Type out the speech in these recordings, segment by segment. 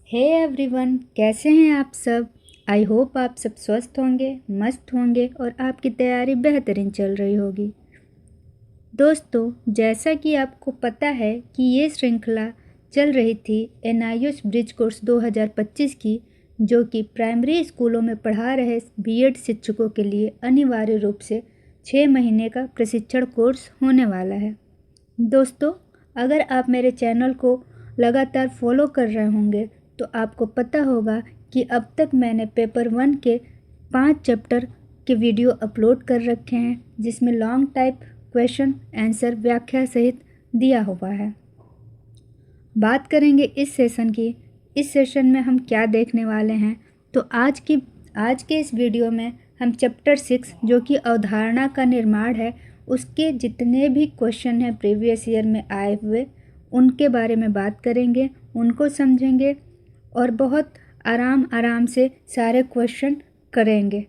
Hey everyone, कैसे हैं आप सब। आई होप आप सब स्वस्थ होंगे, मस्त होंगे और आपकी तैयारी बेहतरीन चल रही होगी। दोस्तों, जैसा कि आपको पता है कि ये श्रृंखला चल रही थी NIOS ब्रिज कोर्स 2025 की, जो कि प्राइमरी स्कूलों में पढ़ा रहे बीएड शिक्षकों के लिए अनिवार्य रूप से 6 महीने का प्रशिक्षण कोर्स होने वाला है। दोस्तों, अगर आप मेरे चैनल को लगातार फॉलो कर रहे होंगे तो आपको पता होगा कि अब तक मैंने पेपर 1 के 5 चैप्टर के वीडियो अपलोड कर रखे हैं, जिसमें लॉन्ग टाइप क्वेश्चन आंसर व्याख्या सहित दिया हुआ है। बात करेंगे इस सेशन की। इस सेशन में हम क्या देखने वाले हैं, तो आज के इस वीडियो में हम चैप्टर 6 जो कि अवधारणा का निर्माण है, उसके जितने भी क्वेश्चन हैं प्रीवियस ईयर में आए हुए, उनके बारे में बात करेंगे, उनको समझेंगे और बहुत आराम से सारे क्वेश्चन करेंगे।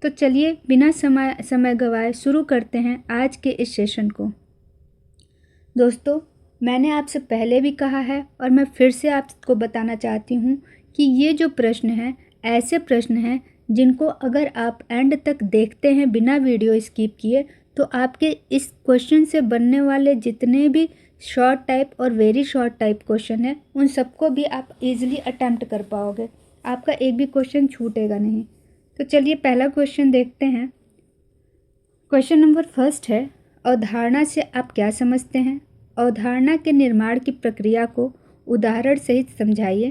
तो चलिए बिना समय गवाए शुरू करते हैं आज के इस सेशन को। दोस्तों, मैंने आपसे पहले भी कहा है और मैं फिर से आपको बताना चाहती हूँ कि ये जो प्रश्न हैं ऐसे प्रश्न हैं जिनको अगर आप एंड तक देखते हैं बिना वीडियो स्किप किए, तो आपके इस क्वेश्चन से बनने वाले जितने भी शॉर्ट टाइप और वेरी शॉर्ट टाइप क्वेश्चन है, उन सबको भी आप इजीली अटेम्प्ट कर पाओगे। आपका एक भी क्वेश्चन छूटेगा नहीं। तो चलिए पहला क्वेश्चन देखते हैं। क्वेश्चन नंबर 1 है, अवधारणा से आप क्या समझते हैं। अवधारणा के निर्माण की प्रक्रिया को उदाहरण सहित समझाइए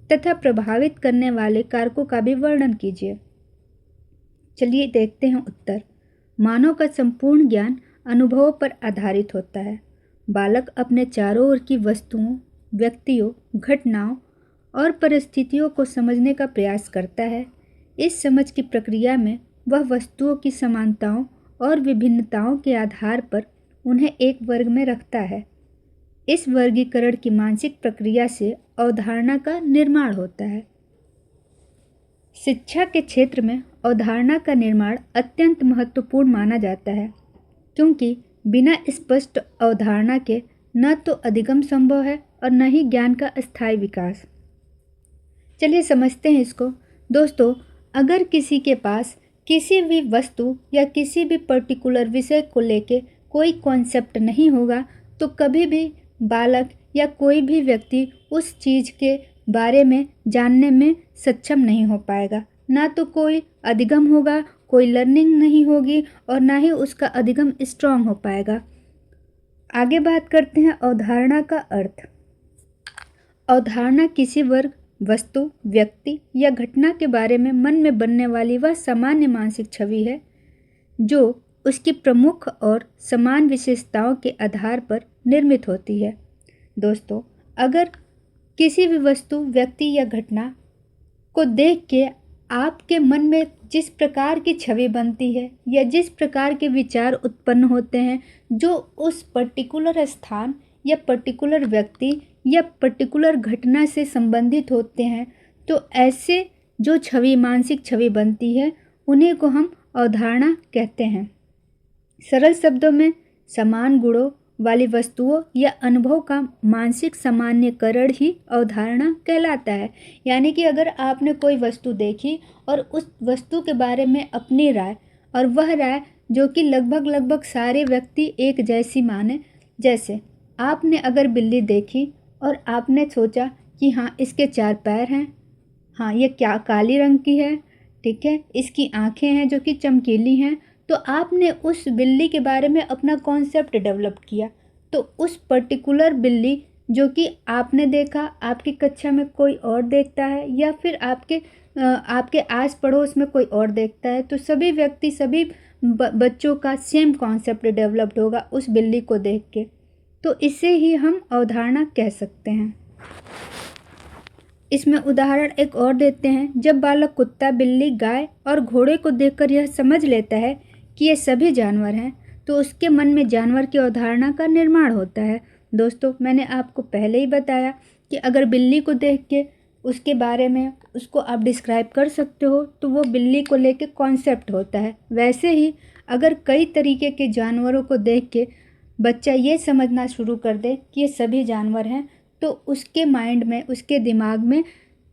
तथा प्रभावित करने वाले कारकों का भी वर्णन कीजिए। चलिए देखते हैं उत्तर। मानव का संपूर्ण ज्ञान अनुभवों पर आधारित होता है। बालक अपने चारों ओर की वस्तुओं, व्यक्तियों, घटनाओं और परिस्थितियों को समझने का प्रयास करता है। इस समझ की प्रक्रिया में वह वस्तुओं की समानताओं और विभिन्नताओं के आधार पर उन्हें एक वर्ग में रखता है। इस वर्गीकरण की मानसिक प्रक्रिया से अवधारणा का निर्माण होता है। शिक्षा के क्षेत्र में अवधारणा का निर्माण अत्यंत महत्वपूर्ण माना जाता है, क्योंकि बिना स्पष्ट अवधारणा के न तो अधिगम संभव है और न ही ज्ञान का अस्थायी विकास। चलिए समझते हैं इसको। दोस्तों, अगर किसी के पास किसी भी वस्तु या किसी भी पर्टिकुलर विषय को लेके कोई कॉन्सेप्ट नहीं होगा, तो कभी भी बालक या कोई भी व्यक्ति उस चीज़ के बारे में जानने में सक्षम नहीं हो पाएगा। ना तो कोई अधिगम होगा, कोई लर्निंग नहीं होगी और ना ही उसका अधिगम स्ट्रांग हो पाएगा। आगे बात करते हैं अवधारणा का अर्थ। अवधारणा किसी वर्ग, वस्तु, व्यक्ति या घटना के बारे में मन में बनने वाली वह सामान्य मानसिक छवि है जो उसकी प्रमुख और समान विशेषताओं के आधार पर निर्मित होती है। दोस्तों, अगर किसी भी वस्तु, व्यक्ति या घटना को देख के आपके मन में जिस प्रकार की छवि बनती है या जिस प्रकार के विचार उत्पन्न होते हैं, जो उस पर्टिकुलर स्थान या पर्टिकुलर व्यक्ति या पर्टिकुलर घटना से संबंधित होते हैं, तो ऐसे जो छवि, मानसिक छवि बनती है, उन्हीं को हम अवधारणा कहते हैं। सरल शब्दों में समान गुणों वाली वस्तुओं या अनुभव का मानसिक सामान्यकरण ही अवधारणा कहलाता है। यानी कि अगर आपने कोई वस्तु देखी और उस वस्तु के बारे में अपनी राय, और वह राय जो कि लगभग सारे व्यक्ति एक जैसी माने, जैसे आपने अगर बिल्ली देखी और आपने सोचा कि हाँ, इसके 4 पैर हैं, हाँ ये क्या काली रंग की है, ठीक है, इसकी आँखें हैं जो कि चमकीली हैं, तो आपने उस बिल्ली के बारे में अपना कॉन्सेप्ट डेवलप किया। तो उस पर्टिकुलर बिल्ली जो कि आपने देखा, आपकी कक्षा में कोई और देखता है या फिर आपके आस पड़ोस में कोई और देखता है, तो सभी व्यक्ति, सभी बच्चों का सेम कॉन्सेप्ट डेवलप्ड होगा उस बिल्ली को देख के। तो इसे ही हम अवधारणा कह सकते हैं। इसमें उदाहरण एक और देते हैं। जब बालक कुत्ता, बिल्ली, गाय और घोड़े को देखकर यह समझ लेता है कि ये सभी जानवर हैं, तो उसके मन में जानवर की अवधारणा का निर्माण होता है। दोस्तों, मैंने आपको पहले ही बताया कि अगर बिल्ली को देख के उसके बारे में उसको आप डिस्क्राइब कर सकते हो, तो वो बिल्ली को लेके कॉन्सेप्ट होता है। वैसे ही अगर कई तरीके के जानवरों को देख के बच्चा ये समझना शुरू कर दे कि ये सभी जानवर हैं, तो उसके माइंड में, उसके दिमाग में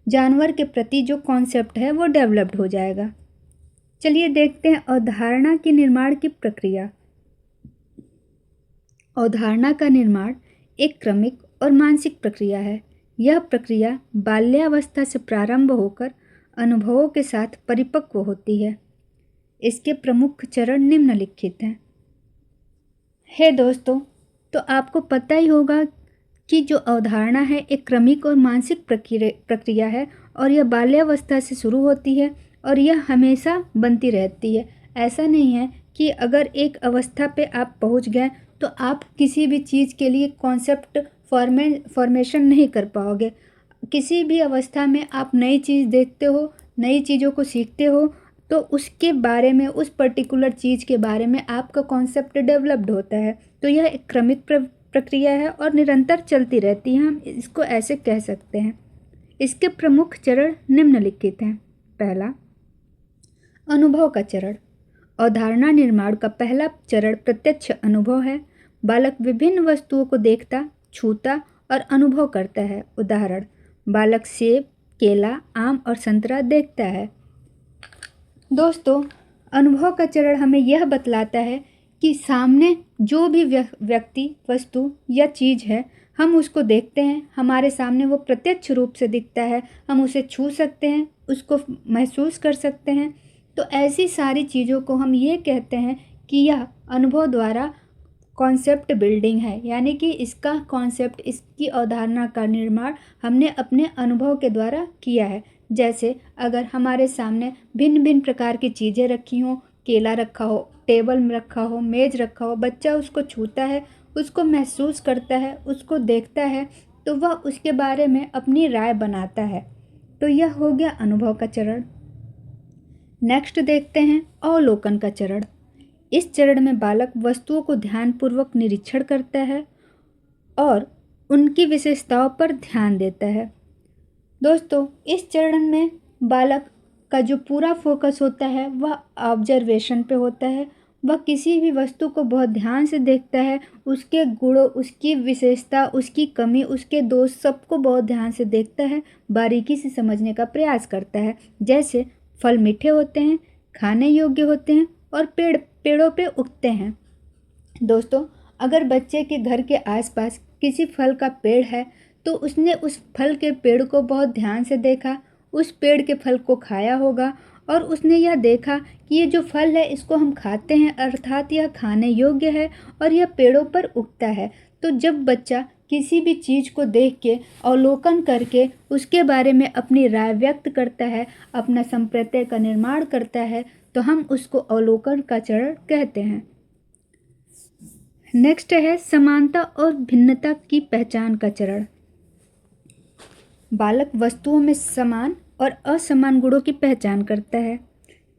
जानवर के प्रति जो कॉन्सेप्ट है वो डेवलप्ड हो जाएगा। चलिए देखते हैं अवधारणा के निर्माण की प्रक्रिया। अवधारणा का निर्माण एक क्रमिक और मानसिक प्रक्रिया है। यह प्रक्रिया बाल्यावस्था से प्रारंभ होकर अनुभवों के साथ परिपक्व होती है। इसके प्रमुख चरण निम्नलिखित हैं। दोस्तों, तो आपको पता ही होगा कि जो अवधारणा है एक क्रमिक और मानसिक प्रक्रिया है और यह बाल्यावस्था से शुरू होती है और यह हमेशा बनती रहती है। ऐसा नहीं है कि अगर एक अवस्था पे आप पहुंच गए तो आप किसी भी चीज़ के लिए कॉन्सेप्ट फॉर्मेशन नहीं कर पाओगे। किसी भी अवस्था में आप नई चीज़ देखते हो, नई चीज़ों को सीखते हो, तो उसके बारे में, उस पर्टिकुलर चीज़ के बारे में आपका कॉन्सेप्ट डेवलप्ड होता है। तो यह एक क्रमिक प्रक्रिया है और निरंतर चलती रहती है, हम इसको ऐसे कह सकते हैं। इसके प्रमुख चरण निम्नलिखित हैं। पहला, अनुभव का चरण। अवधारणा निर्माण का पहला चरण प्रत्यक्ष अनुभव है। बालक विभिन्न वस्तुओं को देखता, छूता और अनुभव करता है। उदाहरण, बालक सेब, केला, आम और संतरा देखता है। दोस्तों, अनुभव का चरण हमें यह बतलाता है कि सामने जो भी व्यक्ति, वस्तु या चीज़ है, हम उसको देखते हैं, हमारे सामने वो प्रत्यक्ष रूप से दिखता है, हम उसे छू सकते हैं, उसको महसूस कर सकते हैं। तो ऐसी सारी चीज़ों को हम ये कहते हैं कि यह अनुभव द्वारा कॉन्सेप्ट बिल्डिंग है, यानी कि इसका कॉन्सेप्ट, इसकी अवधारणा का निर्माण हमने अपने अनुभव के द्वारा किया है। जैसे अगर हमारे सामने भिन्न भिन्न प्रकार की चीज़ें रखी हों, केला रखा हो, टेबल में रखा हो, मेज़ रखा हो, बच्चा उसको छूता है, उसको महसूस करता है, उसको देखता है, तो वह उसके बारे में अपनी राय बनाता है। तो यह हो गया अनुभव का चरण। नेक्स्ट देखते हैं अवलोकन का चरण। इस चरण में बालक वस्तुओं को ध्यानपूर्वक निरीक्षण करता है और उनकी विशेषताओं पर ध्यान देता है। दोस्तों, इस चरण में बालक का जो पूरा फोकस होता है वह ऑब्जर्वेशन पे होता है। वह किसी भी वस्तु को बहुत ध्यान से देखता है, उसके गुणों, उसकी विशेषता, उसकी कमी, उसके दोष, सबको बहुत ध्यान से देखता है, बारीकी से समझने का प्रयास करता है। जैसे फल मीठे होते हैं, खाने योग्य होते हैं और पेड़ों पे उगते हैं। दोस्तों, अगर बच्चे के घर के आसपास किसी फल का पेड़ है तो उसने उस फल के पेड़ को बहुत ध्यान से देखा, उस पेड़ के फल को खाया होगा और उसने यह देखा कि ये जो फल है इसको हम खाते हैं, अर्थात यह खाने योग्य है और यह पेड़ों पर उगता है। तो जब बच्चा किसी भी चीज़ को देख के, अवलोकन करके उसके बारे में अपनी राय व्यक्त करता है, अपना संप्रत्यय का निर्माण करता है, तो हम उसको अवलोकन का चरण कहते हैं। नेक्स्ट है समानता और भिन्नता की पहचान का चरण। बालक वस्तुओं में समान और असमान गुणों की पहचान करता है।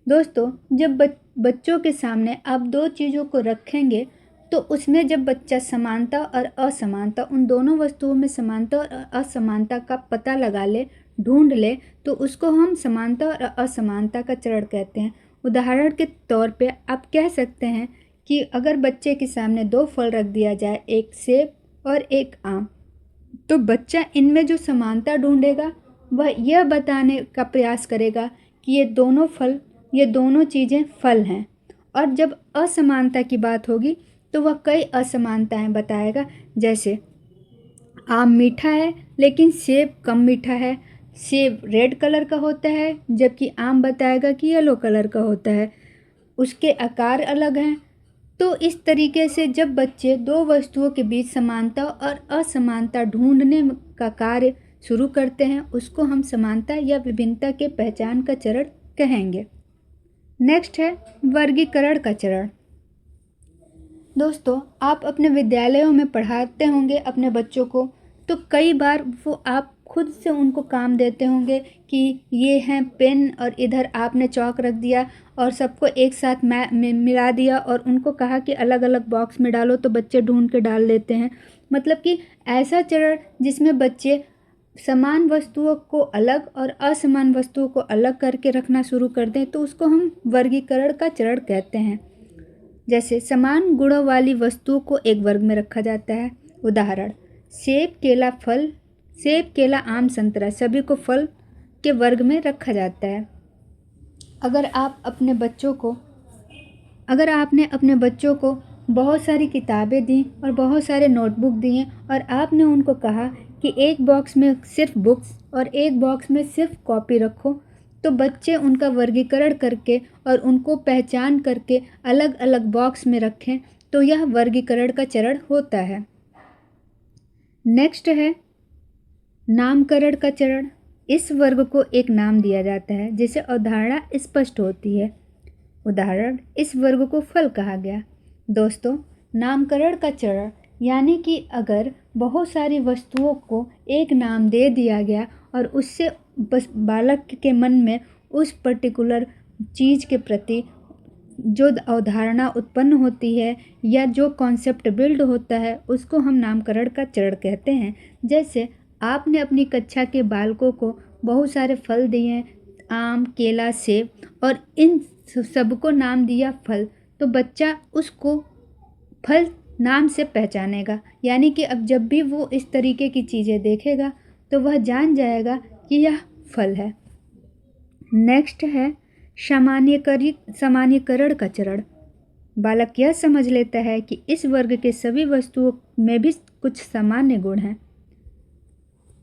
दोस्तों, जब बच्चों के सामने आप दो चीज़ों को रखेंगे तो उसमें जब बच्चा समानता और असमानता, उन दोनों वस्तुओं में समानता और असमानता का पता लगा ले, ढूंढ ले, तो उसको हम समानता और असमानता का चरण कहते हैं। उदाहरण के तौर पे आप कह सकते हैं कि अगर बच्चे के सामने दो फल रख दिया जाए, एक सेब और एक आम, तो बच्चा इनमें जो समानता ढूंढेगा वह यह बताने का प्रयास करेगा कि ये दोनों फल, ये दोनों चीज़ें फल हैं। और जब असमानता की बात होगी तो वह कई असमानताएं बताएगा। जैसे आम मीठा है लेकिन सेब कम मीठा है, सेब रेड कलर का होता है जबकि आम बताएगा कि येलो कलर का होता है, उसके आकार अलग हैं। तो इस तरीके से जब बच्चे दो वस्तुओं के बीच समानता और असमानता ढूंढने का कार्य शुरू करते हैं, उसको हम समानता या विभिन्नता के पहचान का चरण कहेंगे। नेक्स्ट है वर्गीकरण का चरण। दोस्तों, आप अपने विद्यालयों में पढ़ाते होंगे अपने बच्चों को, तो कई बार वो आप खुद से उनको काम देते होंगे कि ये हैं पेन और इधर आपने चौक रख दिया और सबको एक साथ मिला दिया और उनको कहा कि अलग अलग बॉक्स में डालो, तो बच्चे ढूंढ के डाल लेते हैं। मतलब कि ऐसा चरण जिसमें बच्चे समान वस्तुओं को अलग और असमान वस्तुओं को अलग करके रखना शुरू कर दें, तो उसको हम वर्गीकरण का चरण कहते हैं। जैसे समान गुणों वाली वस्तुओं को एक वर्ग में रखा जाता है। उदाहरण, सेब केला फल, सेब केला आम संतरा सभी को फल के वर्ग में रखा जाता है। अगर आपने अपने बच्चों को बहुत सारी किताबें दी और बहुत सारे नोटबुक दिए और आपने उनको कहा कि एक बॉक्स में सिर्फ बुक्स और एक बॉक्स में सिर्फ कॉपी रखो, तो बच्चे उनका वर्गीकरण करके और उनको पहचान करके अलग अलग बॉक्स में रखें, तो यह वर्गीकरण का चरण होता है। नेक्स्ट है नामकरण का चरण। इस वर्ग को एक नाम दिया जाता है जिससे अवधारणा स्पष्ट होती है। उदाहरण, इस वर्ग को फल कहा गया। दोस्तों, नामकरण का चरण यानी कि अगर बहुत सारी वस्तुओं को एक नाम दे दिया गया और उससे बस बालक के मन में उस पर्टिकुलर चीज़ के प्रति जो अवधारणा उत्पन्न होती है या जो कॉन्सेप्ट बिल्ड होता है, उसको हम नामकरण का चरण कहते हैं। जैसे आपने अपनी कक्षा के बालकों को बहुत सारे फल दिए, आम, केला, सेब, और इन सबको नाम दिया फल, तो बच्चा उसको फल नाम से पहचानेगा। यानी कि अब जब भी वो इस तरीके की चीज़ें देखेगा तो वह जान जाएगा कि यह फल है। नेक्स्ट है सामान्यीकरण का चरण। बालक यह समझ लेता है कि इस वर्ग के सभी वस्तुओं में भी कुछ सामान्य गुण हैं।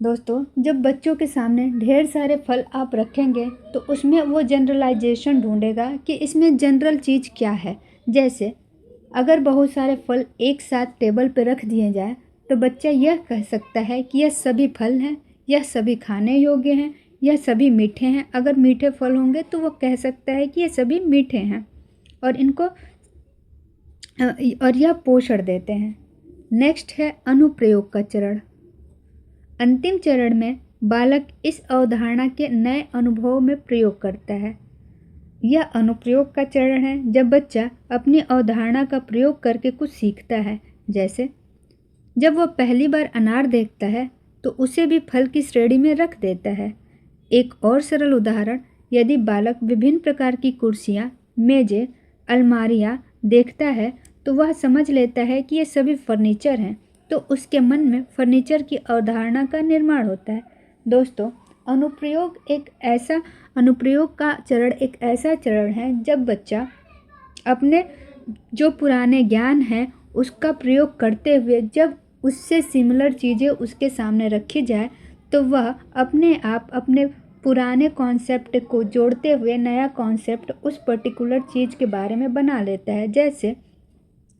दोस्तों, जब बच्चों के सामने ढेर सारे फल आप रखेंगे तो उसमें वो जनरलाइजेशन ढूंढेगा कि इसमें जनरल चीज़ क्या है। जैसे अगर बहुत सारे फल एक साथ टेबल पर रख दिए जाए तो बच्चा यह कह सकता है कि यह सभी फल हैं, यह सभी खाने योग्य हैं, यह सभी मीठे हैं। अगर मीठे फल होंगे तो वो कह सकता है कि ये सभी मीठे हैं और यह पोषण देते हैं। नेक्स्ट है अनुप्रयोग का चरण। अंतिम चरण में बालक इस अवधारणा के नए अनुभव में प्रयोग करता है। यह अनुप्रयोग का चरण है जब बच्चा अपनी अवधारणा का प्रयोग करके कुछ सीखता है। जैसे जब वह पहली बार अनार देखता है तो उसे भी फल की श्रेणी में रख देता है। एक और सरल उदाहरण, यदि बालक विभिन्न प्रकार की कुर्सियाँ, मेजें, अलमारियाँ देखता है तो वह समझ लेता है कि ये सभी फर्नीचर हैं, तो उसके मन में फर्नीचर की अवधारणा का निर्माण होता है। दोस्तों, अनुप्रयोग का चरण एक ऐसा चरण है जब बच्चा अपने जो पुराने ज्ञान है उसका प्रयोग करते हुए जब उससे सिमिलर चीज़ें उसके सामने रखी जाए तो वह अपने आप अपने पुराने कॉन्सेप्ट को जोड़ते हुए नया कॉन्सेप्ट उस पर्टिकुलर चीज़ के बारे में बना लेता है। जैसे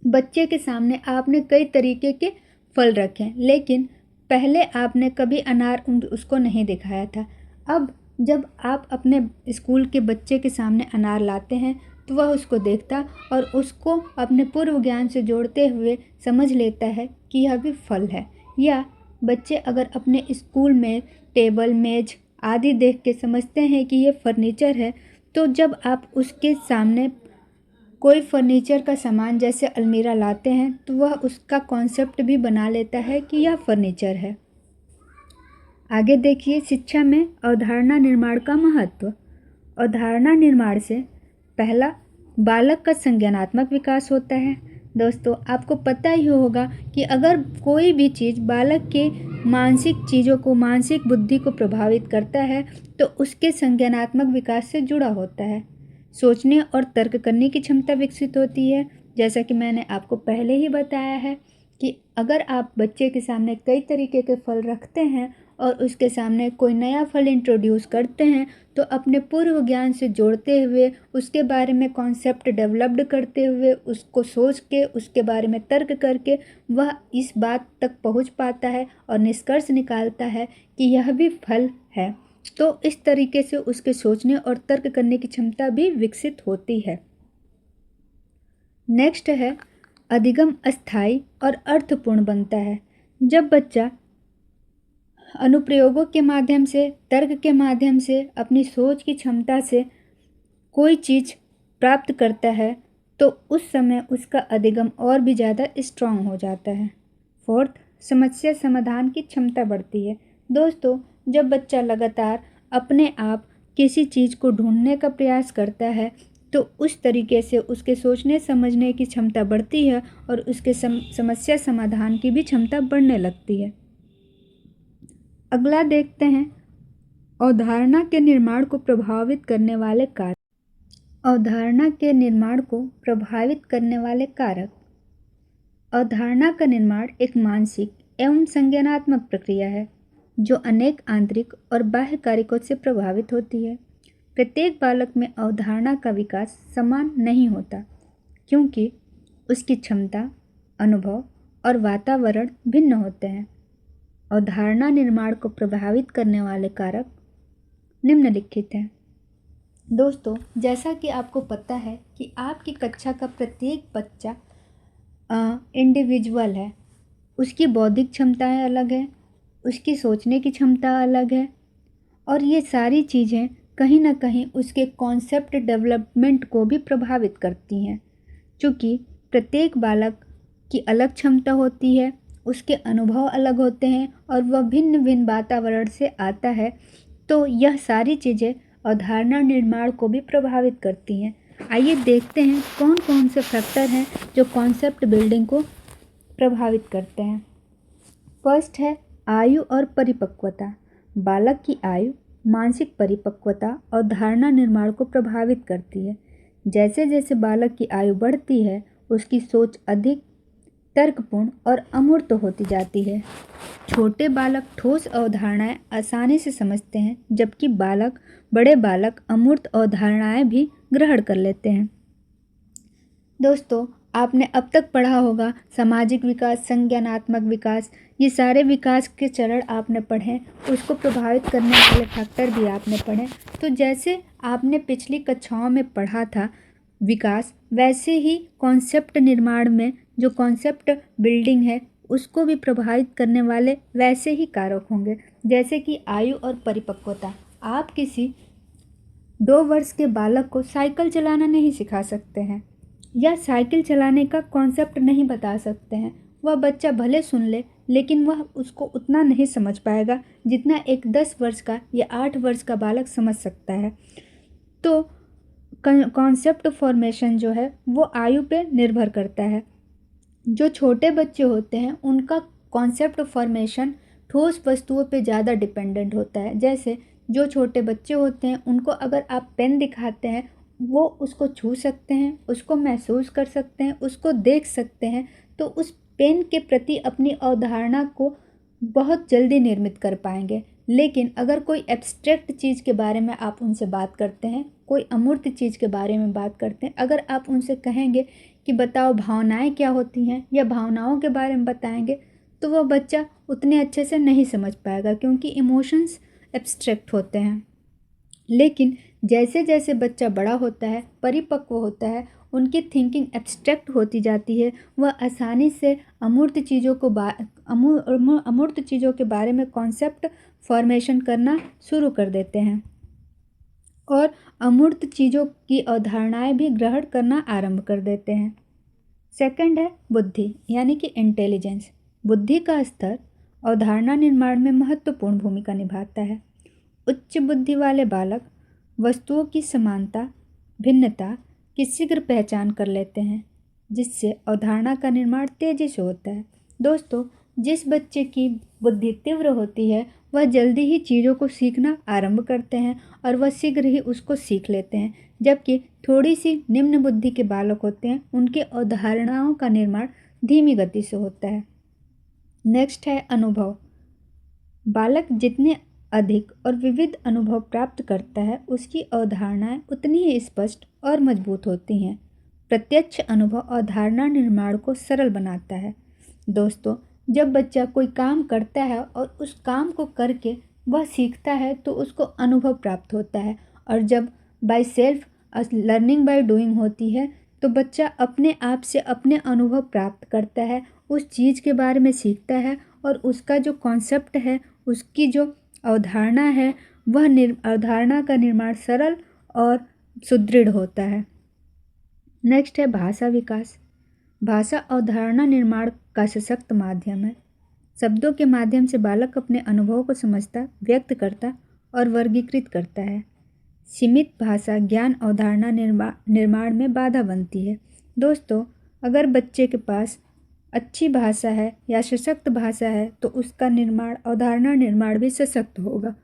बच्चे के सामने आपने कई तरीके के फल रखे, लेकिन पहले आपने कभी अनार उसको नहीं दिखाया था। अब जब आप अपने स्कूल के बच्चे के सामने अनार लाते हैं तो वह उसको देखता और उसको अपने पूर्व ज्ञान से जोड़ते हुए समझ लेता है कि यह भी फल है। या बच्चे अगर अपने स्कूल में टेबल, मेज आदि देख के समझते हैं कि ये फर्नीचर है, तो जब आप उसके सामने कोई फर्नीचर का सामान जैसे अलमीरा लाते हैं तो वह उसका कॉन्सेप्ट भी बना लेता है कि यह फर्नीचर है। आगे देखिए, शिक्षा में अवधारणा निर्माण का महत्व। अवधारणा निर्माण से पहला बालक का संज्ञानात्मक विकास होता है। दोस्तों, आपको पता ही होगा कि अगर कोई भी चीज़ बालक के मानसिक बुद्धि को प्रभावित करता है तो उसके संज्ञानात्मक विकास से जुड़ा होता है। सोचने और तर्क करने की क्षमता विकसित होती है। जैसा कि मैंने आपको पहले ही बताया है कि अगर आप बच्चे के सामने कई तरीके के फल रखते हैं और उसके सामने कोई नया फल इंट्रोड्यूस करते हैं तो अपने पूर्व ज्ञान से जोड़ते हुए उसके बारे में कॉन्सेप्ट डेवलप्ड करते हुए उसको सोच के उसके बारे में तर्क करके वह इस बात तक पहुंच पाता है और निष्कर्ष निकालता है कि यह भी फल है। तो इस तरीके से उसके सोचने और तर्क करने की क्षमता भी विकसित होती है। नेक्स्ट है अधिगम अस्थायी और अर्थपूर्ण बनता है। जब बच्चा अनुप्रयोगों के माध्यम से, तर्क के माध्यम से, अपनी सोच की क्षमता से कोई चीज़ प्राप्त करता है तो उस समय उसका अधिगम और भी ज़्यादा स्ट्रांग हो जाता है। फोर्थ, समस्या समाधान की क्षमता बढ़ती है। दोस्तों, जब बच्चा लगातार अपने आप किसी चीज़ को ढूंढने का प्रयास करता है तो उस तरीके से उसके सोचने समझने की क्षमता बढ़ती है और उसके समस्या समाधान की भी क्षमता बढ़ने लगती है। अगला देखते हैं अवधारणा के निर्माण को प्रभावित करने वाले कारक। अवधारणा के निर्माण को प्रभावित करने वाले कारक। अवधारणा का निर्माण एक मानसिक एवं संज्ञानात्मक प्रक्रिया है जो अनेक आंतरिक और बाह्य कारकों से प्रभावित होती है। प्रत्येक बालक में अवधारणा का विकास समान नहीं होता क्योंकि उसकी क्षमता, अनुभव और वातावरण भिन्न होते हैं। अवधारणा निर्माण को प्रभावित करने वाले कारक निम्नलिखित हैं। दोस्तों, जैसा कि आपको पता है कि आपकी कक्षा का प्रत्येक बच्चा इंडिविजुअल है। उसकी बौद्धिक क्षमताएं अलग हैं, उसकी सोचने की क्षमता अलग है और ये सारी चीज़ें कहीं ना कहीं उसके कॉन्सेप्ट डेवलपमेंट को भी प्रभावित करती हैं। चूँकि प्रत्येक बालक की अलग क्षमता होती है, उसके अनुभव अलग होते हैं और वह भिन्न भिन्न वातावरण से आता है, तो यह सारी चीज़ें अवधारणा निर्माण को भी प्रभावित करती हैं। आइए देखते हैं कौन कौन से फैक्टर हैं जो कॉन्सेप्ट बिल्डिंग को प्रभावित करते हैं। फर्स्ट है आयु और परिपक्वता। बालक की आयु, मानसिक परिपक्वता और धारणा निर्माण को प्रभावित करती है। जैसे जैसे बालक की आयु बढ़ती है, उसकी सोच अधिक तर्कपूर्ण और अमूर्त होती जाती है। छोटे बालक ठोस अवधारणाएं आसानी से समझते हैं, जबकि बड़े बालक अमूर्त अवधारणाएं भी ग्रहण कर लेते हैं। दोस्तों, आपने अब तक पढ़ा होगा सामाजिक विकास, संज्ञानात्मक विकास, ये सारे विकास के चरण आपने पढ़े, उसको प्रभावित करने वाले फैक्टर भी आपने पढ़े। तो जैसे आपने पिछली कक्षाओं में पढ़ा था विकास, वैसे ही कॉन्सेप्ट निर्माण में जो कॉन्सेप्ट बिल्डिंग है उसको भी प्रभावित करने वाले वैसे ही कारक होंगे, जैसे कि आयु और परिपक्वता। आप किसी 2 वर्ष के बालक को साइकिल चलाना नहीं सिखा सकते हैं या साइकिल चलाने का कॉन्सेप्ट नहीं बता सकते हैं। वह बच्चा भले सुन ले, लेकिन वह उसको उतना नहीं समझ पाएगा जितना एक 10 वर्ष का या 8 वर्ष का बालक समझ सकता है। तो कॉन्सेप्ट फॉर्मेशन जो है वो आयु पे निर्भर करता है। जो छोटे बच्चे होते हैं उनका कॉन्सेप्ट फॉर्मेशन ठोस वस्तुओं पे ज़्यादा डिपेंडेंट होता है। जैसे जो छोटे बच्चे होते हैं उनको अगर आप पेन दिखाते हैं, वो उसको छू सकते हैं, उसको महसूस कर सकते हैं, उसको देख सकते हैं, तो उस पेन के प्रति अपनी अवधारणा को बहुत जल्दी निर्मित कर पाएंगे। लेकिन अगर कोई एब्स्ट्रैक्ट चीज़ के बारे में आप उनसे बात करते हैं, कोई अमूर्त चीज़ के बारे में बात करते हैं, अगर आप उनसे कहेंगे कि बताओ भावनाएं क्या होती हैं या भावनाओं के बारे में बताएंगे, तो वह बच्चा उतने अच्छे से नहीं समझ पाएगा क्योंकि इमोशंस एब्स्ट्रैक्ट होते हैं। लेकिन जैसे जैसे बच्चा बड़ा होता है, परिपक्व होता है, उनकी थिंकिंग एब्स्ट्रैक्ट होती जाती है। वह आसानी से अमूर्त चीज़ों के बारे में कॉन्सेप्ट फॉर्मेशन करना शुरू कर देते हैं और अमूर्त चीज़ों की अवधारणाएं भी ग्रहण करना आरंभ कर देते हैं। सेकंड है बुद्धि, यानी कि इंटेलिजेंस। बुद्धि का स्तर अवधारणा निर्माण में महत्वपूर्ण भूमिका निभाता है। उच्च बुद्धि वाले बालक वस्तुओं की समानता, भिन्नता की शीघ्र पहचान कर लेते हैं, जिससे अवधारणा का निर्माण तेजी से होता है। दोस्तों, जिस बच्चे की बुद्धि तीव्र होती है वह जल्दी ही चीज़ों को सीखना आरंभ करते हैं और वह शीघ्र ही उसको सीख लेते हैं, जबकि थोड़ी सी निम्न बुद्धि के बालक होते हैं, उनके अवधारणाओं का निर्माण धीमी गति से होता है। नेक्स्ट है अनुभव। बालक जितने अधिक और विविध अनुभव प्राप्त करता है, उसकी अवधारणाएं उतनी ही स्पष्ट और मजबूत होती हैं। प्रत्यक्ष अनुभव अवधारणा निर्माण को सरल बनाता है। दोस्तों, जब बच्चा कोई काम करता है और उस काम को करके वह सीखता है तो उसको अनुभव प्राप्त होता है, और जब by self learning by doing होती है तो बच्चा अपने आप से अपने अनुभव प्राप्त करता है, उस चीज़ के बारे में सीखता है और उसका जो कॉन्सेप्ट है, उसकी जो अवधारणा है, वह अवधारणा का निर्माण सरल और सुदृढ़ होता है। नेक्स्ट है भाषा विकास। भाषा अवधारणा निर्माण का सशक्त माध्यम है। शब्दों के माध्यम से बालक अपने अनुभवों को समझता, व्यक्त करता और वर्गीकृत करता है। सीमित भाषा ज्ञान अवधारणा निर्माण में बाधा बनती है। दोस्तों, अगर बच्चे के पास अच्छी भाषा है या सशक्त भाषा है तो उसका निर्माण, अवधारणा निर्माण भी सशक्त होगा।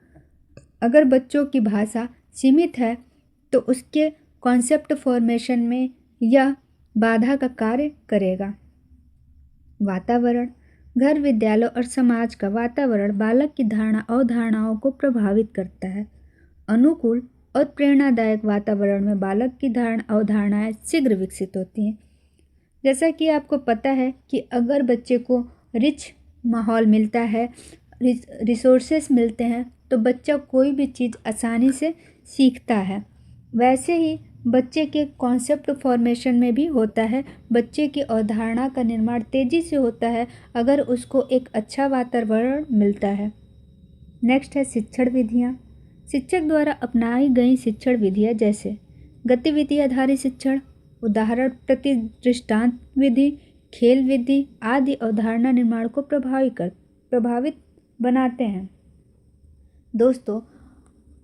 अगर बच्चों की भाषा सीमित है तो उसके कॉन्सेप्ट फॉर्मेशन में यह बाधा का कार्य करेगा। वातावरण, घर, विद्यालय और समाज का वातावरण बालक की धारणा अवधारणाओं को प्रभावित करता है। अनुकूल और प्रेरणादायक वातावरण में बालक की धारणा अवधारणाएं शीघ्र विकसित होती हैं। जैसा कि आपको पता है कि अगर बच्चे को रिच माहौल मिलता है, रिसोर्सेस मिलते हैं, तो बच्चा कोई भी चीज़ आसानी से सीखता है। वैसे ही बच्चे के कॉन्सेप्ट फॉर्मेशन में भी होता है। बच्चे की अवधारणा का निर्माण तेज़ी से होता है अगर उसको एक अच्छा वातावरण मिलता है। नेक्स्ट है शिक्षण विधियाँ। शिक्षक द्वारा अपनाई गई शिक्षण विधियाँ जैसे गतिविधि आधारित शिक्षण, उदाहरण प्रति दृष्टांत विधि, खेल विधि आदि अवधारणा निर्माण को प्रभावित बनाते हैं। दोस्तों,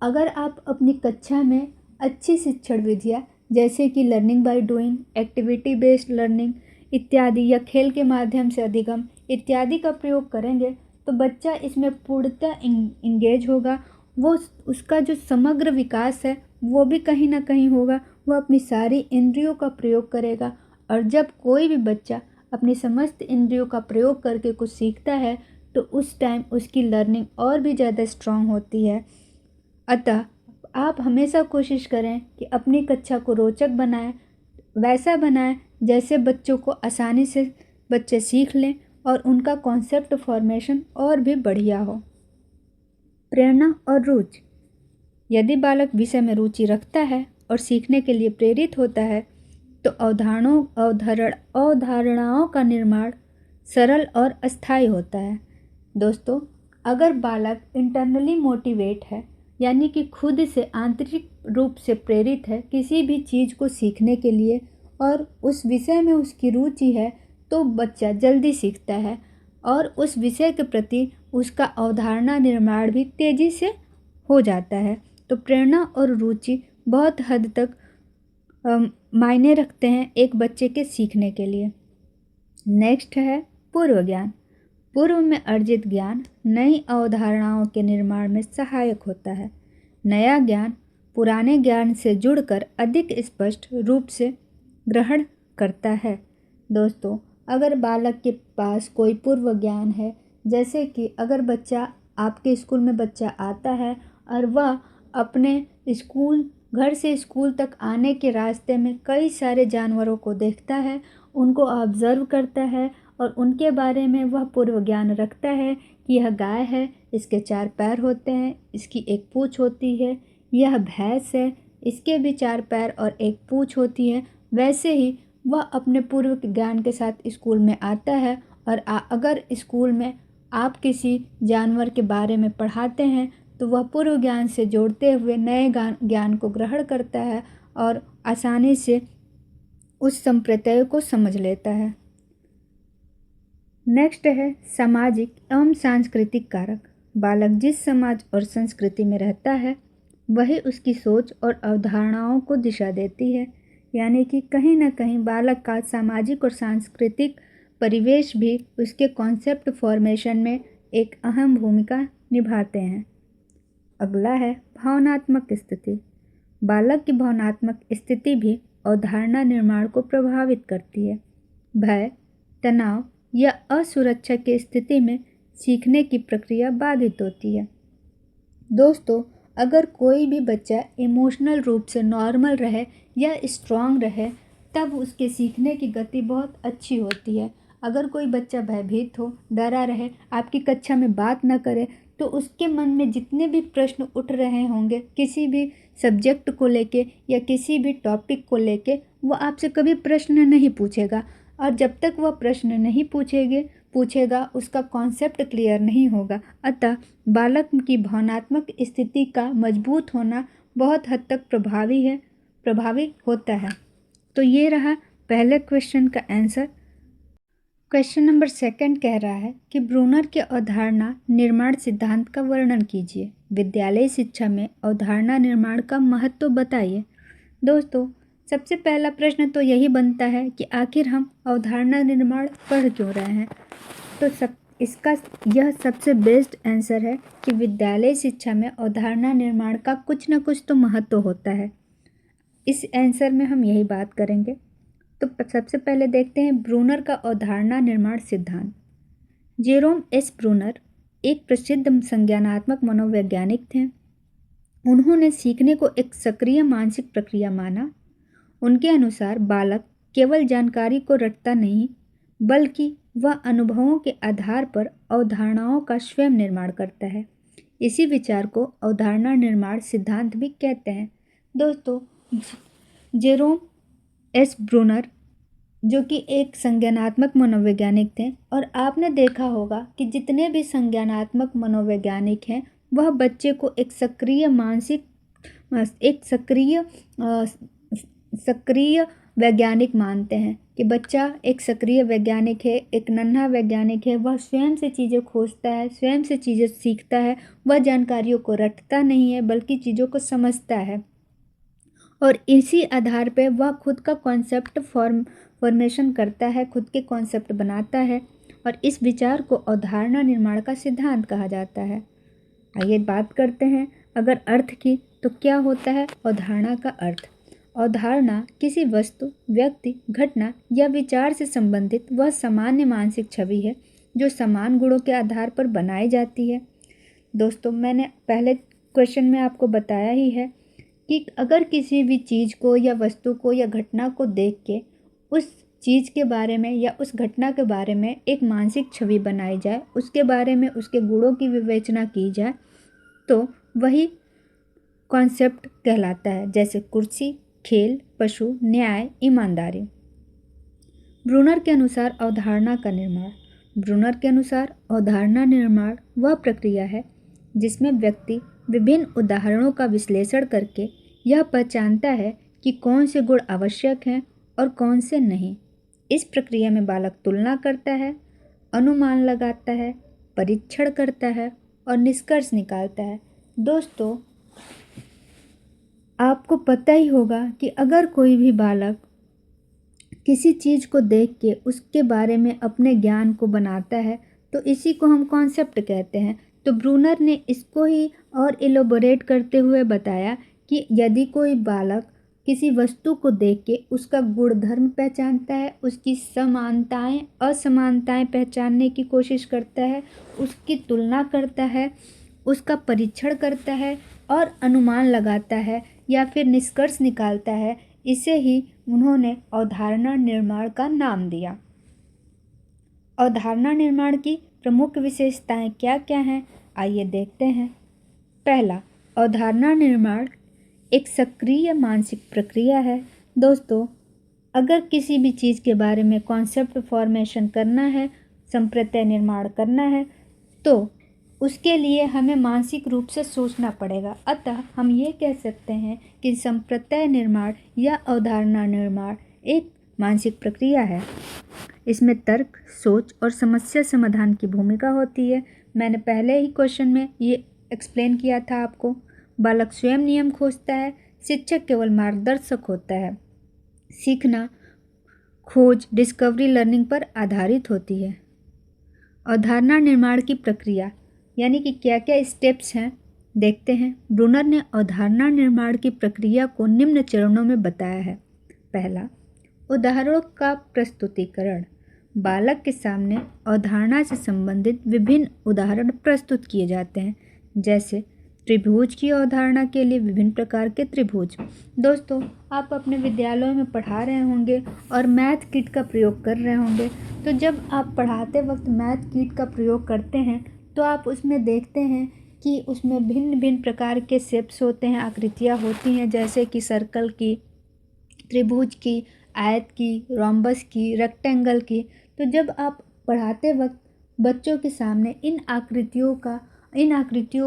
अगर आप अपनी कक्षा में अच्छी शिक्षण विधियाँ जैसे कि learning by doing, activity based learning इत्यादि या खेल के माध्यम से अधिगम इत्यादि का प्रयोग करेंगे तो बच्चा इसमें पूर्णतः इंगेज होगा। वो उसका जो समग्र विकास है वो भी कहीं ना कहीं होगा। वो अपनी सारी इंद्रियों का प्रयोग करेगा और जब कोई भी बच्चा अपनी समस्त इंद्रियों का प्रयोग करके कुछ सीखता है तो उस टाइम उसकी लर्निंग और भी ज़्यादा स्ट्रांग होती है। अतः आप हमेशा कोशिश करें कि अपनी कक्षा को रोचक बनाएं, वैसा बनाएं जैसे बच्चों को आसानी से बच्चे सीख लें और उनका कॉन्सेप्ट फॉर्मेशन और भी बढ़िया हो। प्रेरणा और रुचि, यदि बालक विषय में रुचि रखता है और सीखने के लिए प्रेरित होता है तो अवधारणाओं का निर्माण सरल और अस्थायी होता है। दोस्तों, अगर बालक इंटरनली मोटिवेट है यानी कि खुद से आंतरिक रूप से प्रेरित है किसी भी चीज़ को सीखने के लिए और उस विषय में उसकी रुचि है तो बच्चा जल्दी सीखता है और उस विषय के प्रति उसका अवधारणा निर्माण भी तेज़ी से हो जाता है। तो प्रेरणा और रुचि बहुत हद तक मायने रखते हैं एक बच्चे के सीखने के लिए। नेक्स्ट है पूर्व ज्ञान। पूर्व में अर्जित ज्ञान नई अवधारणाओं के निर्माण में सहायक होता है। नया ज्ञान पुराने ज्ञान से जुड़कर अधिक स्पष्ट रूप से ग्रहण करता है। दोस्तों, अगर बालक के पास कोई पूर्व ज्ञान है, जैसे कि अगर बच्चा आपके स्कूल में बच्चा आता है और वह अपने घर से स्कूल तक आने के रास्ते में कई सारे जानवरों को देखता है, उनको ऑब्जर्व करता है और उनके बारे में वह पूर्व ज्ञान रखता है कि यह गाय है, इसके 4 पैर होते हैं, इसकी एक पूँछ होती है, यह भैंस है, इसके भी 4 पैर और एक पूँछ होती है। वैसे ही वह अपने पूर्व ज्ञान के साथ स्कूल में आता है और अगर स्कूल में आप किसी जानवर के बारे में पढ़ाते हैं तो वह पूर्व ज्ञान से जोड़ते हुए नए ज्ञान को ग्रहण करता है और आसानी से उस संप्रत्यय को समझ लेता है। नेक्स्ट है सामाजिक एवं सांस्कृतिक कारक। बालक जिस समाज और संस्कृति में रहता है वही उसकी सोच और अवधारणाओं को दिशा देती है, यानी कि कहीं ना कहीं बालक का सामाजिक और सांस्कृतिक परिवेश भी उसके कॉन्सेप्ट फॉर्मेशन में एक अहम भूमिका निभाते हैं। अगला है भावनात्मक स्थिति। बालक की भावनात्मक स्थिति भी अवधारणा निर्माण को प्रभावित करती है। भय, तनाव या असुरक्षा की स्थिति में सीखने की प्रक्रिया बाधित होती है। दोस्तों, अगर कोई भी बच्चा इमोशनल रूप से नॉर्मल रहे या स्ट्रांग रहे तब उसके सीखने की गति बहुत अच्छी होती है। अगर कोई बच्चा भयभीत हो, डरा रहे, आपकी कक्षा में बात न करे तो उसके मन में जितने भी प्रश्न उठ रहे होंगे किसी भी सब्जेक्ट को लेके या किसी भी टॉपिक को लेके, वो आपसे कभी प्रश्न नहीं पूछेगा और जब तक वह प्रश्न नहीं पूछेगा उसका कॉन्सेप्ट क्लियर नहीं होगा। अतः बालक की भावनात्मक स्थिति का मजबूत होना बहुत हद तक प्रभावी होता है। तो ये रहा पहले क्वेश्चन का आंसर। क्वेश्चन नंबर 2 कह रहा है कि ब्रूनर के अवधारणा निर्माण सिद्धांत का वर्णन कीजिए। विद्यालय शिक्षा में अवधारणा निर्माण का महत्व बताइए। दोस्तों, सबसे पहला प्रश्न तो यही बनता है कि आखिर हम अवधारणा निर्माण पढ़ क्यों रहे हैं। तो इसका यह सबसे बेस्ट आंसर है कि विद्यालय शिक्षा में अवधारणा निर्माण का कुछ न कुछ तो महत्व होता है। इस आंसर में हम यही बात करेंगे। तो सबसे पहले देखते हैं ब्रूनर का अवधारणा निर्माण सिद्धांत। जेरोम एस ब्रूनर एक प्रसिद्ध संज्ञानात्मक मनोवैज्ञानिक थे। उन्होंने सीखने को एक सक्रिय मानसिक प्रक्रिया माना। उनके अनुसार बालक केवल जानकारी को रटता नहीं, बल्कि वह अनुभवों के आधार पर अवधारणाओं का स्वयं निर्माण करता है। इसी विचार को अवधारणा निर्माण सिद्धांत भी कहते हैं। दोस्तों, जेरोम एस ब्रूनर जो कि एक संज्ञानात्मक मनोवैज्ञानिक थे, और आपने देखा होगा कि जितने भी संज्ञानात्मक मनोवैज्ञानिक हैं वह बच्चे को एक सक्रिय वैज्ञानिक मानते हैं कि बच्चा एक सक्रिय वैज्ञानिक है, एक नन्हा वैज्ञानिक है। वह स्वयं से चीज़ें खोजता है, स्वयं से चीज़ें सीखता है। वह जानकारियों को रटता नहीं है, बल्कि चीज़ों को समझता है, और इसी आधार पे वह खुद का कॉन्सेप्ट फॉर्मेशन करता है, खुद के कॉन्सेप्ट बनाता है, और इस विचार को अवधारणा निर्माण का सिद्धांत कहा जाता है। आइए बात करते हैं अगर अर्थ की, तो क्या होता है अवधारणा का अर्थ। अवधारणा किसी वस्तु, व्यक्ति, घटना या विचार से संबंधित वह सामान्य मानसिक छवि है जो समान गुणों के आधार पर बनाई जाती है। दोस्तों, मैंने पहले क्वेश्चन में आपको बताया ही है कि अगर किसी भी चीज़ को या वस्तु को या घटना को देख के उस चीज़ के बारे में या उस घटना के बारे में एक मानसिक छवि बनाई जाए, उसके बारे में उसके गुणों की विवेचना की जाए, तो वही कॉन्सेप्ट कहलाता है, जैसे कुर्सी, खेल, पशु, न्याय, ईमानदारी। ब्रूनर के अनुसार अवधारणा का निर्माण। ब्रूनर के अनुसार अवधारणा निर्माण वह प्रक्रिया है जिसमें व्यक्ति विभिन्न उदाहरणों का विश्लेषण करके यह पहचानता है कि कौन से गुण आवश्यक हैं और कौन से नहीं। इस प्रक्रिया में बालक तुलना करता है, अनुमान लगाता है, परीक्षण करता है और निष्कर्ष निकालता है। दोस्तों, आपको पता ही होगा कि अगर कोई भी बालक किसी चीज़ को देख के उसके बारे में अपने ज्ञान को बनाता है, तो इसी को हम कॉन्सेप्ट कहते हैं। तो ब्रूनर ने इसको ही और इलोबोरेट करते हुए बताया कि यदि कोई बालक किसी वस्तु को देख के उसका गुणधर्म पहचानता है, उसकी समानताएं असमानताएं पहचानने की कोशिश करता है, उसकी तुलना करता है, उसका परीक्षण करता है और अनुमान लगाता है या फिर निष्कर्ष निकालता है, इसे ही उन्होंने अवधारणा निर्माण का नाम दिया। अवधारणा निर्माण की प्रमुख विशेषताएं क्या क्या हैं, आइए देखते हैं। पहला, अवधारणा निर्माण एक सक्रिय मानसिक प्रक्रिया है। दोस्तों, अगर किसी भी चीज़ के बारे में कॉन्सेप्ट फॉर्मेशन करना है, संप्रत्यय निर्माण करना है, तो उसके लिए हमें मानसिक रूप से सोचना पड़ेगा। अतः हम ये कह सकते हैं कि संप्रत्यय निर्माण या अवधारणा निर्माण एक मानसिक प्रक्रिया है। इसमें तर्क, सोच और समस्या समाधान की भूमिका होती है। मैंने पहले ही क्वेश्चन में ये एक्सप्लेन किया था आपको। बालक स्वयं नियम खोजता है, शिक्षक केवल मार्गदर्शक होता है। सीखना, खोज, डिस्कवरी लर्निंग पर आधारित होती है। अवधारणा निर्माण की प्रक्रिया यानी कि क्या क्या स्टेप्स हैं, देखते हैं। ब्रूनर ने अवधारणा निर्माण की प्रक्रिया को निम्न चरणों में बताया है। पहला, उदाहरणों का प्रस्तुतिकरण। बालक के सामने अवधारणा से संबंधित विभिन्न उदाहरण प्रस्तुत किए जाते हैं, जैसे त्रिभुज की अवधारणा के लिए विभिन्न प्रकार के त्रिभुज। दोस्तों, आप अपने विद्यालयों में पढ़ा रहे होंगे और मैथ किट का प्रयोग कर रहे होंगे। तो जब आप पढ़ाते वक्त मैथ किट का प्रयोग करते हैं तो आप उसमें देखते हैं कि उसमें भिन्न भिन्न प्रकार के शेप्स होते हैं, आकृतियाँ होती हैं, जैसे कि सर्कल की, त्रिभुज की, आयत की, रोम्बस की, रेक्टेंगल की। तो जब आप पढ़ाते वक्त बच्चों के सामने इन आकृतियों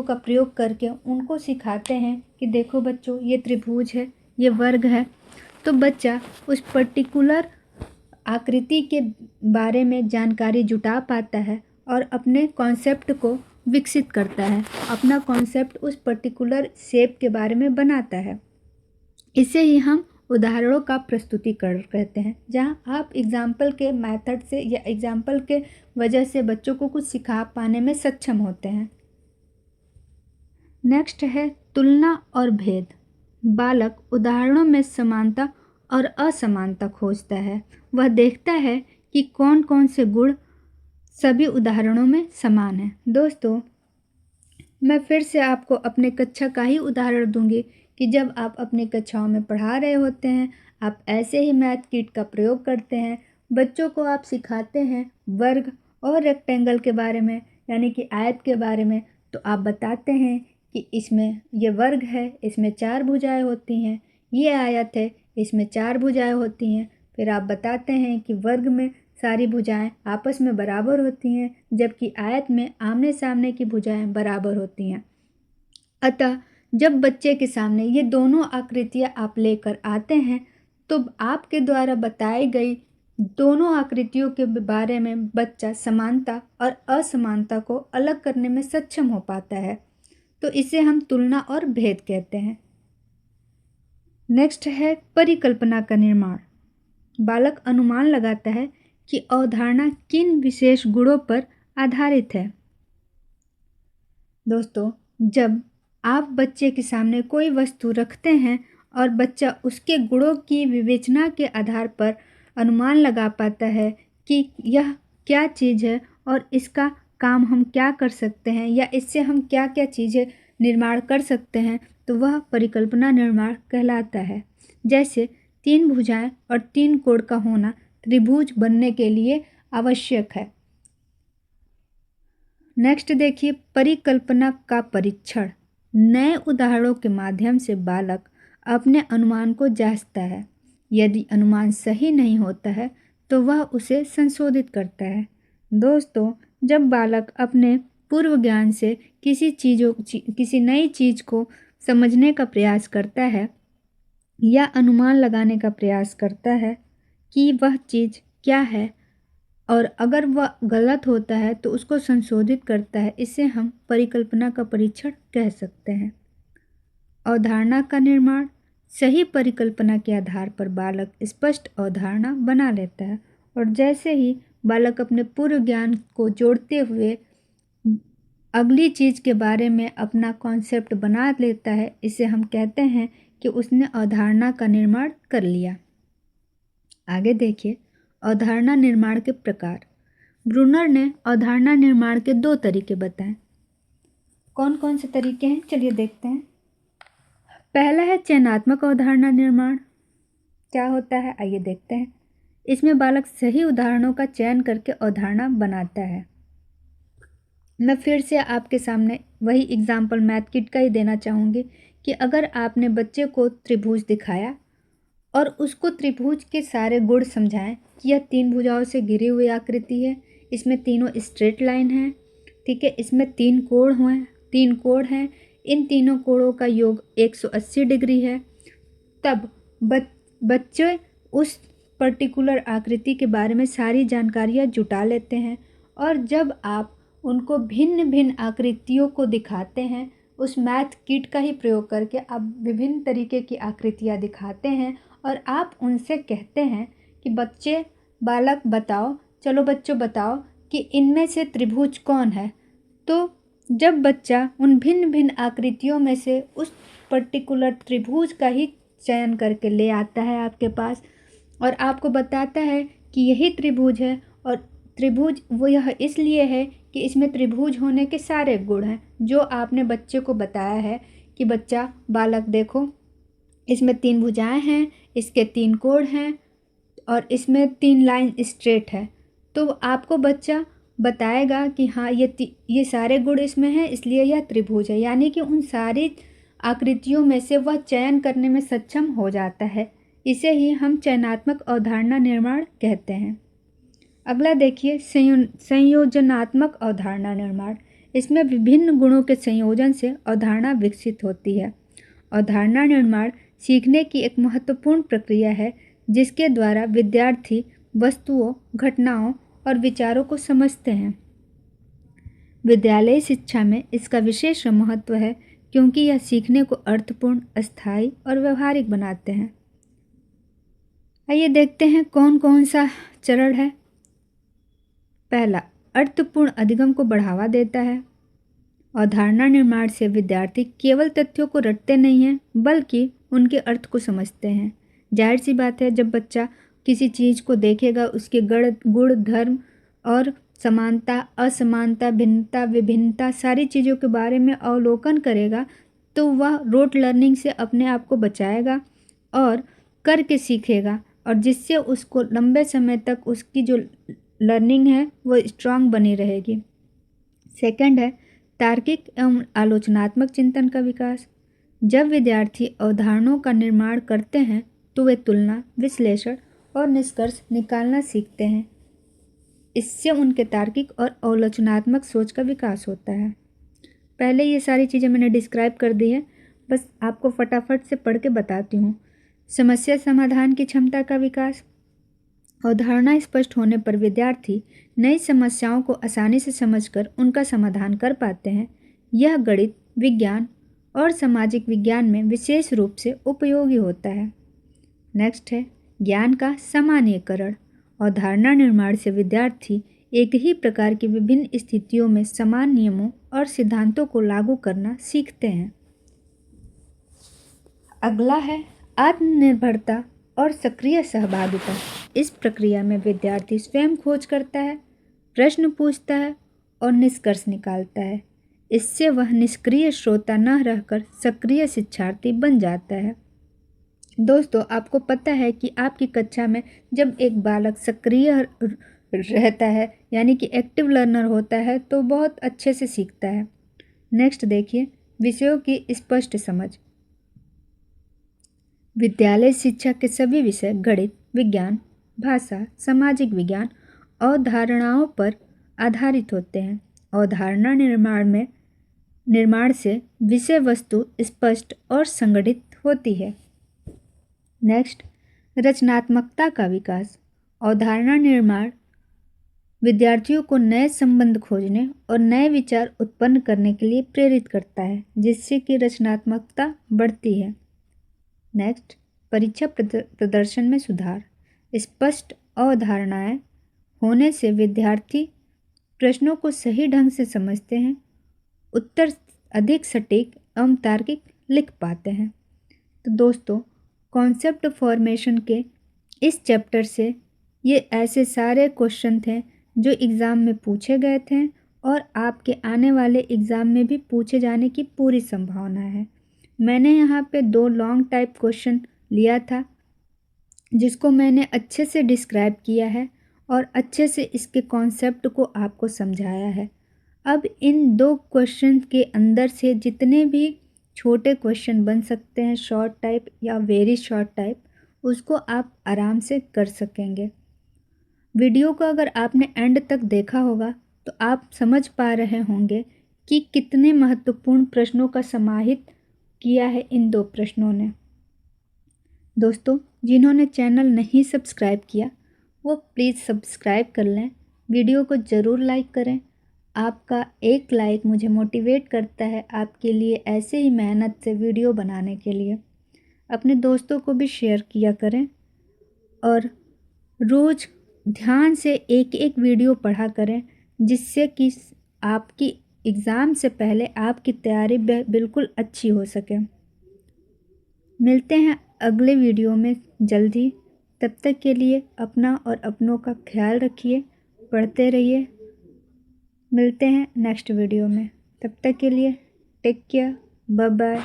का प्रयोग करके उनको सिखाते हैं कि देखो बच्चों, ये त्रिभुज है, ये वर्ग है, तो बच्चा उस पर्टिकुलर आकृति के बारे में जानकारी जुटा पाता है और अपने कॉन्सेप्ट को विकसित करता है, अपना कॉन्सेप्ट उस पर्टिकुलर शेप के बारे में बनाता है। इसे ही हम उदाहरणों का प्रस्तुतिकरण कहते हैं, जहाँ आप एग्जाम्पल के मेथड से या एग्जाम्पल के वजह से बच्चों को कुछ सिखा पाने में सक्षम होते हैं। नेक्स्ट है तुलना और भेद। बालक उदाहरणों में समानता और असमानता खोजता है। वह देखता है कि कौन कौन से गुण सभी उदाहरणों में समान हैं। दोस्तों, मैं फिर से आपको अपने कक्षा का ही उदाहरण दूंगी कि जब आप अपनी कक्षाओं में पढ़ा रहे होते हैं, आप ऐसे ही मैथ किट का प्रयोग करते हैं। बच्चों को आप सिखाते हैं वर्ग और रेक्टेंगल के बारे में, यानी कि आयत के बारे में। तो आप बताते हैं कि इसमें ये वर्ग है, इसमें 4 भुजाएं होती हैं। ये आयत है, इसमें 4 भुजाएं होती हैं। फिर आप बताते हैं कि वर्ग में सारी भुजाएं आपस में बराबर होती हैं, जबकि आयत में आमने सामने की भुजाएं बराबर होती हैं। अतः जब बच्चे के सामने ये दोनों आकृतियां आप लेकर आते हैं, तो आपके द्वारा बताई गई दोनों आकृतियों के बारे में बच्चा समानता और असमानता को अलग करने में सक्षम हो पाता है। तो इसे हम तुलना और भेद कहते हैं। नेक्स्ट है परिकल्पना का निर्माण। बालक अनुमान लगाता है कि अवधारणा किन विशेष गुणों पर आधारित है। दोस्तों, जब आप बच्चे के सामने कोई वस्तु रखते हैं और बच्चा उसके गुणों की विवेचना के आधार पर अनुमान लगा पाता है कि यह क्या चीज़ है और इसका काम हम क्या कर सकते हैं या इससे हम क्या क्या चीज़ें निर्माण कर सकते हैं, तो वह परिकल्पना निर्माण कहलाता है। जैसे 3 भुजाएं और 3 कोण का होना त्रिभुज बनने के लिए आवश्यक है। नेक्स्ट देखिए परिकल्पना का परीक्षण। नए उदाहरणों के माध्यम से बालक अपने अनुमान को जांचता है। यदि अनुमान सही नहीं होता है तो वह उसे संशोधित करता है। दोस्तों, जब बालक अपने पूर्व ज्ञान से किसी नई चीज़ को समझने का प्रयास करता है या अनुमान लगाने का प्रयास करता है कि वह चीज़ क्या है, और अगर वह गलत होता है तो उसको संशोधित करता है, इसे हम परिकल्पना का परीक्षण कह सकते हैं। अवधारणा का निर्माण। सही परिकल्पना के आधार पर बालक स्पष्ट अवधारणा बना लेता है, और जैसे ही बालक अपने पूर्व ज्ञान को जोड़ते हुए अगली चीज़ के बारे में अपना कॉन्सेप्ट बना लेता है, इसे हम कहते हैं कि उसने अवधारणा का निर्माण कर लिया। आगे देखिए अवधारणा निर्माण के प्रकार। ब्रूनर ने अवधारणा निर्माण के 2 तरीके बताए। कौन कौन से तरीके हैं, चलिए देखते हैं। पहला है चयनात्मक अवधारणा निर्माण। क्या होता है, आइए देखते हैं। इसमें बालक सही उदाहरणों का चयन करके अवधारणा बनाता है। मैं फिर से आपके सामने वही एग्जाम्पल मैथ किट का ही देना चाहूँगी कि अगर आपने बच्चे को त्रिभुज दिखाया और उसको त्रिभुज के सारे गुण समझाएं कि यह 3 भुजाओं से घिरी हुई आकृति है, इसमें तीनों स्ट्रेट लाइन है, ठीक है, इसमें 3 कोण हैं, इन तीनों कोणों का योग 180 डिग्री है, तब बच्चे उस पर्टिकुलर आकृति के बारे में सारी जानकारियाँ जुटा लेते हैं। और जब आप उनको भिन्न भिन्न आकृतियों को दिखाते हैं, उस मैथ किट का ही प्रयोग करके आप विभिन्न तरीके की आकृतियाँ दिखाते हैं और आप उनसे कहते हैं कि बालक बताओ, चलो बच्चों बताओ कि इनमें से त्रिभुज कौन है। तो जब बच्चा उन भिन्न भिन्न आकृतियों में से उस पर्टिकुलर त्रिभुज का ही चयन करके ले आता है आपके पास और आपको बताता है कि यही त्रिभुज है, और त्रिभुज वो यह इसलिए है कि इसमें त्रिभुज होने के सारे गुण हैं जो आपने बच्चे को बताया है कि बालक देखो, इसमें 3 भुजाएं हैं, इसके 3 कोण हैं और इसमें 3 लाइन स्ट्रेट है। तो आपको बच्चा बताएगा कि हाँ ये सारे गुण इसमें हैं, इसलिए यह त्रिभुज है, यानी कि उन सारी आकृतियों में से वह चयन करने में सक्षम हो जाता है। इसे ही हम चयनात्मक अवधारणा निर्माण कहते हैं। अगला देखिए संयोजनात्मक अवधारणा निर्माण। इसमें विभिन्न गुणों के संयोजन से अवधारणा विकसित होती है। अवधारणा निर्माण सीखने की एक महत्वपूर्ण प्रक्रिया है जिसके द्वारा विद्यार्थी वस्तुओं, घटनाओं और विचारों को समझते हैं। विद्यालयी शिक्षा में इसका विशेष महत्व है क्योंकि यह सीखने को अर्थपूर्ण, अस्थायी और व्यवहारिक बनाते हैं। आइए देखते हैं कौन कौन सा चरण है। पहला, अर्थपूर्ण अधिगम को बढ़ावा देता है। अवधारणा निर्माण से विद्यार्थी केवल तथ्यों को रटते नहीं हैं बल्कि उनके अर्थ को समझते हैं। जाहिर सी बात है, जब बच्चा किसी चीज़ को देखेगा, उसके गुण धर्म और समानता, असमानता, भिन्नता, विभिन्नता, सारी चीज़ों के बारे में अवलोकन करेगा तो वह रोट लर्निंग से अपने आप को बचाएगा और करके सीखेगा, और जिससे उसको लंबे समय तक उसकी जो लर्निंग है वो स्ट्रांग बनी रहेगी। सेकंड है तार्किक एवं आलोचनात्मक चिंतन का विकास। जब विद्यार्थी अवधारणाओं का निर्माण करते हैं तो वे तुलना, विश्लेषण और निष्कर्ष निकालना सीखते हैं। इससे उनके तार्किक और आलोचनात्मक सोच का विकास होता है। पहले ये सारी चीज़ें मैंने डिस्क्राइब कर दी है, बस आपको फटाफट से पढ़ के बताती हूँ। समस्या समाधान की क्षमता का विकास। अवधारणा स्पष्ट होने पर विद्यार्थी नई समस्याओं को आसानी से समझकर उनका समाधान कर पाते हैं। यह गणित, विज्ञान और सामाजिक विज्ञान में विशेष रूप से उपयोगी होता है। नेक्स्ट है ज्ञान का सामान्यीकरण। अवधारणा निर्माण से विद्यार्थी एक ही प्रकार की विभिन्न स्थितियों में समान नियमों और सिद्धांतों को लागू करना सीखते हैं। अगला है आत्मनिर्भरता और सक्रिय सहभागिता। इस प्रक्रिया में विद्यार्थी स्वयं खोज करता है, प्रश्न पूछता है और निष्कर्ष निकालता है। इससे वह निष्क्रिय श्रोता न रहकर सक्रिय शिक्षार्थी बन जाता है। दोस्तों, आपको पता है कि आपकी कक्षा में जब एक बालक सक्रिय रहता है यानी कि एक्टिव लर्नर होता है तो बहुत अच्छे से सीखता है। नेक्स्ट देखिए, विषयों की स्पष्ट समझ। विद्यालय शिक्षा के सभी विषय गणित, विज्ञान, भाषा, सामाजिक विज्ञान अवधारणाओं पर आधारित होते हैं। अवधारणा निर्माण से विषय वस्तु स्पष्ट और संगठित होती है। नेक्स्ट, रचनात्मकता का विकास। अवधारणा निर्माण विद्यार्थियों को नए संबंध खोजने और नए विचार उत्पन्न करने के लिए प्रेरित करता है, जिससे कि रचनात्मकता बढ़ती है। नेक्स्ट, परीक्षा प्रदर्शन में सुधार। स्पष्ट अवधारणाएं होने से विद्यार्थी प्रश्नों को सही ढंग से समझते हैं, उत्तर अधिक सटीक एवं तार्किक लिख पाते हैं। तो दोस्तों, कॉन्सेप्ट फॉर्मेशन के इस चैप्टर से ये ऐसे सारे क्वेश्चन थे जो एग्ज़ाम में पूछे गए थे और आपके आने वाले एग्ज़ाम में भी पूछे जाने की पूरी संभावना है। मैंने यहाँ पे 2 लॉन्ग टाइप क्वेश्चन लिया था जिसको मैंने अच्छे से डिस्क्राइब किया है और अच्छे से इसके कॉन्सेप्ट को आपको समझाया है। अब इन 2 क्वेश्चन के अंदर से जितने भी छोटे क्वेश्चन बन सकते हैं, शॉर्ट टाइप या वेरी शॉर्ट टाइप, उसको आप आराम से कर सकेंगे। वीडियो को अगर आपने एंड तक देखा होगा तो आप समझ पा रहे होंगे कि कितने महत्वपूर्ण प्रश्नों का समाहित किया है इन 2 प्रश्नों ने। दोस्तों, जिन्होंने चैनल नहीं सब्सक्राइब किया वो प्लीज़ सब्सक्राइब कर लें। वीडियो को ज़रूर लाइक करें। आपका एक लाइक मुझे मोटिवेट करता है आपके लिए ऐसे ही मेहनत से वीडियो बनाने के लिए। अपने दोस्तों को भी शेयर किया करें और रोज़ ध्यान से एक एक वीडियो पढ़ा करें, जिससे कि आपकी एग्ज़ाम से पहले आपकी तैयारी बिल्कुल अच्छी हो सके। मिलते हैं अगले वीडियो में जल्दी। तब तक के लिए अपना और अपनों का ख्याल रखिए, पढ़ते रहिए। मिलते हैं नेक्स्ट वीडियो में। तब तक के लिए टेक केयर, बाय बाय।